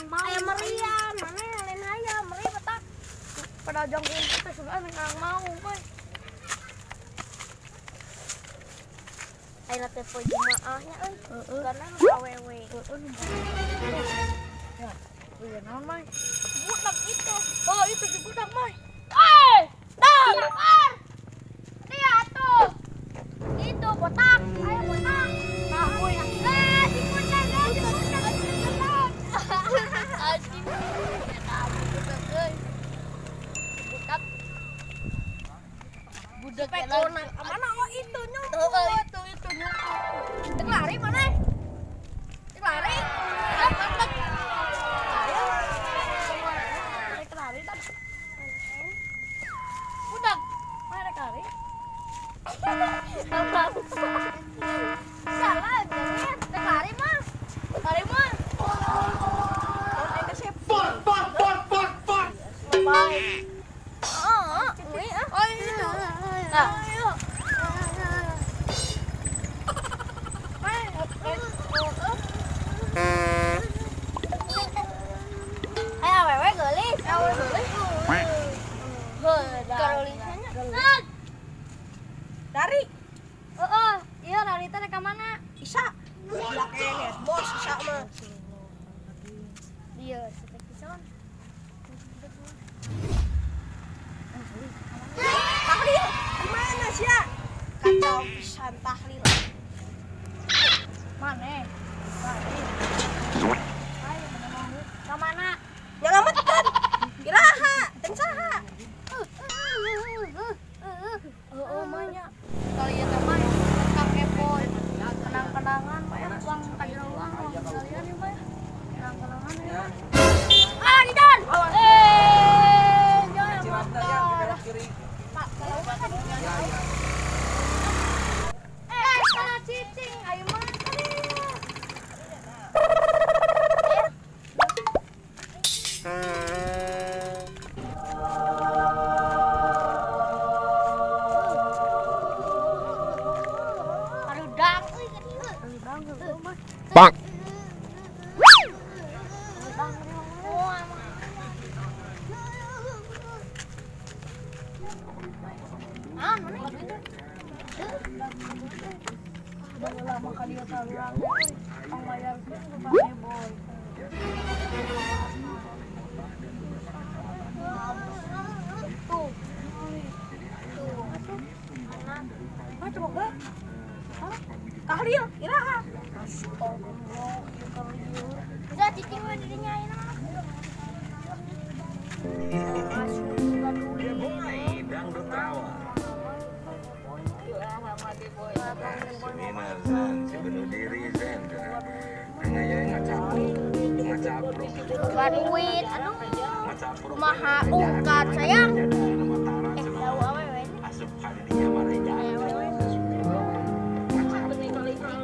mau. Ayam merian, mana yang lain ayam, merian petak. Pada jongkong kita sudah menang mau, boy. Ayo telepon jemaahnya, karena awewe. Ya, iya naon mai. Budak itu. Oh itu si budak mai. Dah, keluar. Dia tuh. Itu botak, ayo botak. Nah, boy. Si budak, si budak. Anjing. Budak. Budak kelonan. Mana kok itu nyumput? Itu nyumput. Lari mana? Lari. Lari tadi. Budak. Mana lari? Salah aja nih. Lari mah. Lari mah. Bye. Dari? Iya dari itu ke mana? Isa. Goblok lihat bos Isa mah. Iya, setek Isa kan. Tahlil, gimana sih ya? Kacau pisan tahlil. Mana? Ke mana? Nyelametkan. Iraha, teu saha. Manya. Kalian teh mah kang epon. Kenang-kenangan mah ya uang kaya uang kalian ya mah. Kenang-kenangan ya. Didan. Jangan kiri. Pak, kalau salah cicing, ayo mah. Bang. Lama kali ya taruhan, ang bayar ko pakai boy. Tuh, anak, coba Tahlil, iraha. Udah cicing mah dirinya ini. Duit, aduh, kumaha ungkat sayang. Tahu awewe.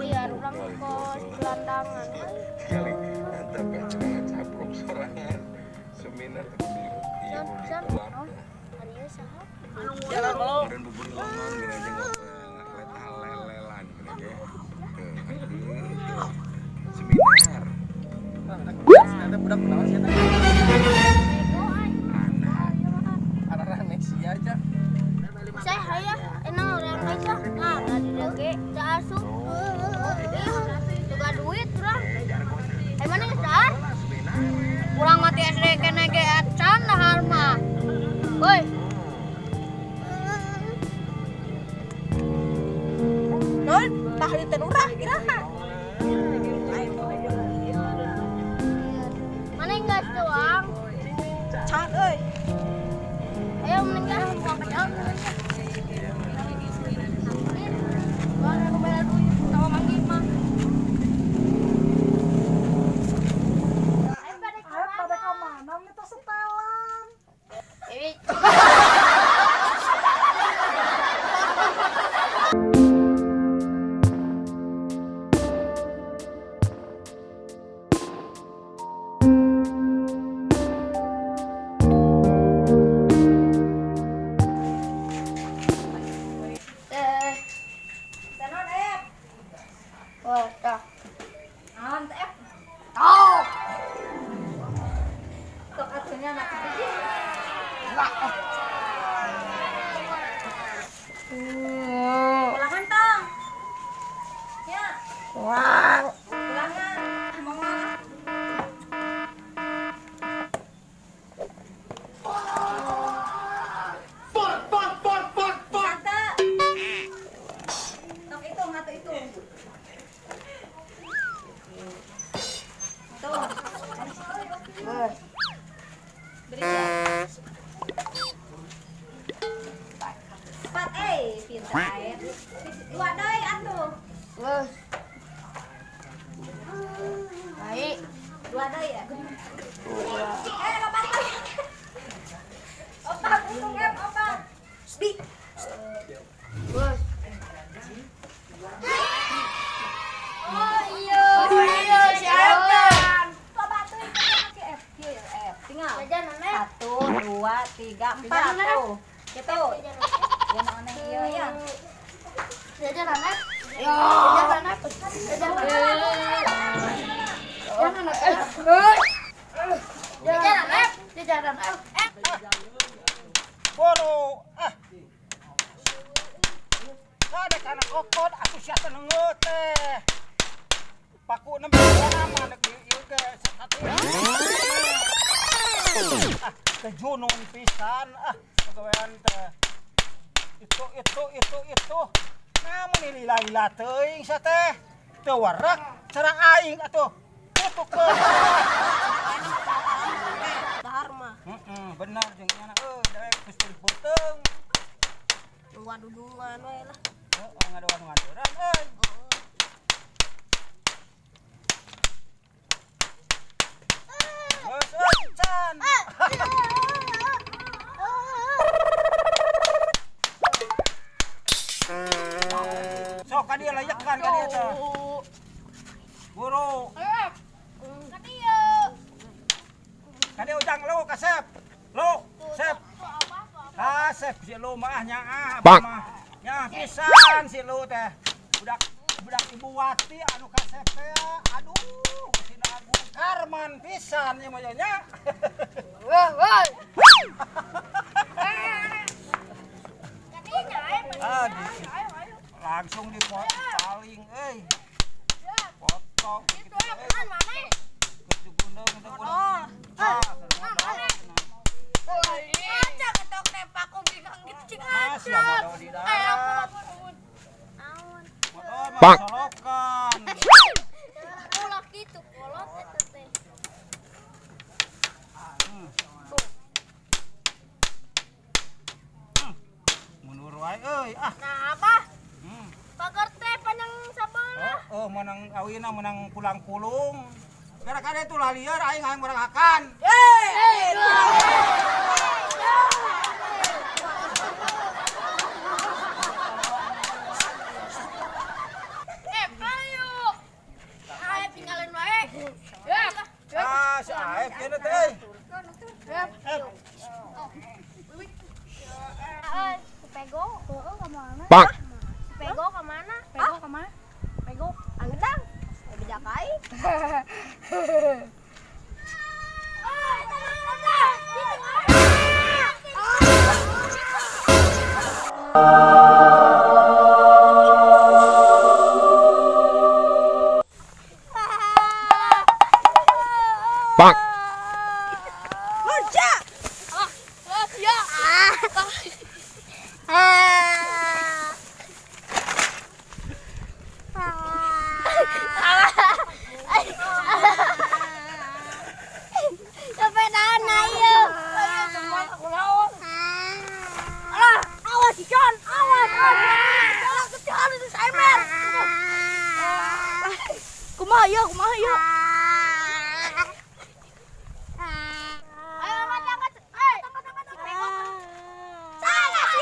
Lihat orang kos gelandangan. Kali antap yang caprok sorangan. Seminar jalan lo. Dan bubur longan gini aja nggak lelelan gini aja. Seminar. Ada budak kenalan sih anak Nexia aja. Saya ya, enang orang aja. Nah, tadi lagi asup. Juga duit kurang. Mana ngesar? Kurang mati SD kene ge acan dahar mah. Woi. Non, tahlil teh urang iraha. Mana enggak doang? Can euy. Ayo meninggal buang kecil. Satu, dua, tiga, empat tuh. Gitu. Ya mana iya ya. Jajan anak. Jajan anak. Jajan anak. Jajan anak. Boro ada kana kokot atuh sia teh neungeut teh. Paku nembe nama nek ieu ge sateuan. Teh junun pisan pagawean teh. Itu. Namun lila-lila teuing sa teh. Teu warak cara aing atuh. Tutup ke. Dahar mah. Benar jeung nya dewek geus peuteung. Dudungan we lah. Heeh, ngadoan-ngadoran euy. Can. Sok ka dia layekan ka dia teh. Buru. Ka dia ujang lu ka Sep. Lu, Sep. Sep si lu mah nya apa mah. Nya pisan si lu teh. Budak Ibu Wati anu ka Sep teh. Aduh, Sina Agung Karman pisan nya mah nya. Woi. Langsung paling euy. Potong Itu apaan mana? Kecugundeng. Aja ketok tempak aku bilang gitu cing Masih aja. modal di darat. Awan. Motor solokan. Kolot gitu, kolot eta teh. Mundur wae euy Nah, apa? Pagar teh panjang sabelah. Oh, menang awina menang pulang-pulung. Gara-gara itu lah liar aing hayang merangkakan. Ayo. Ayo tinggalin wae. Ya. Si Aep kieu teh. Pego, kemana? Pak. Pego kemana? Pego kemana? Pego, angdang. Bejakai. Pak. Sepedaan ayo. Alah, awas si John, awas. Jangan kecil itu Simon. Kumaha ya? Ayo angkat. Salah sih.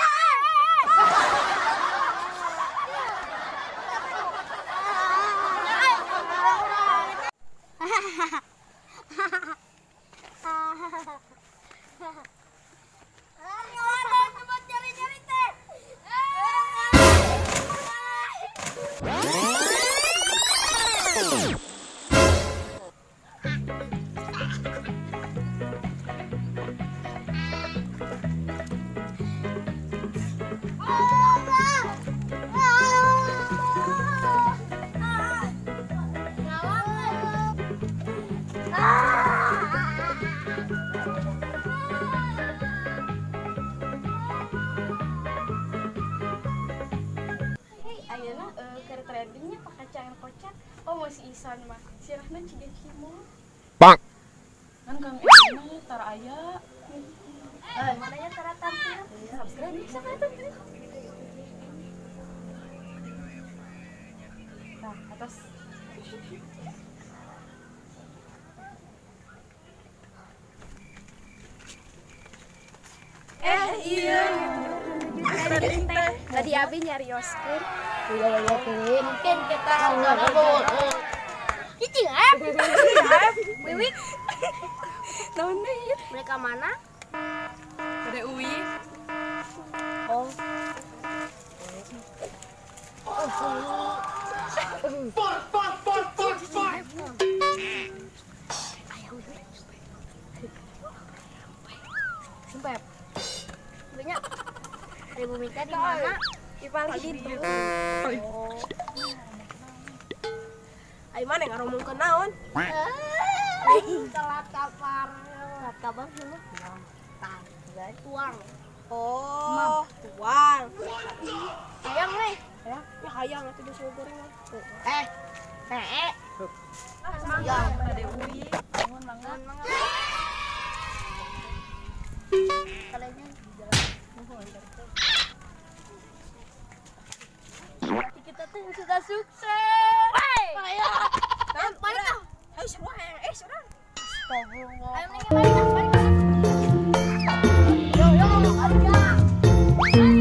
Ayeuna keur trendingnya pakai cahaya kocak. Oh masih Isan mah. Sirahna ciga cimol. Pak. Kan Kang Edi tar aya. Mananya cara tampil? Subscribe bisa kan tampil. Nah, atas. iya. Trending teh. Tadi Abi nyarioskeun. Mungkin kita Cici Wiwik. Naon deui? Mereka mana? Ada Uwi. Oh. Sumpah. Banyak. Ibu Mika di mana? Di paling itu. Ai mana ngaromongkeun naon? Telat kabar. Telat kabar dulu. Tuang. Oh, tuang. Hayang nih. Ya hayang atuh geus gorengan. Ya. Ada Uwi, bangun mangga. Kalian kita tuh sudah sukses. Ayo. Balik ah. Ayo semua yang sudah. Astagfirullah. Ayo balik. Yo, balik.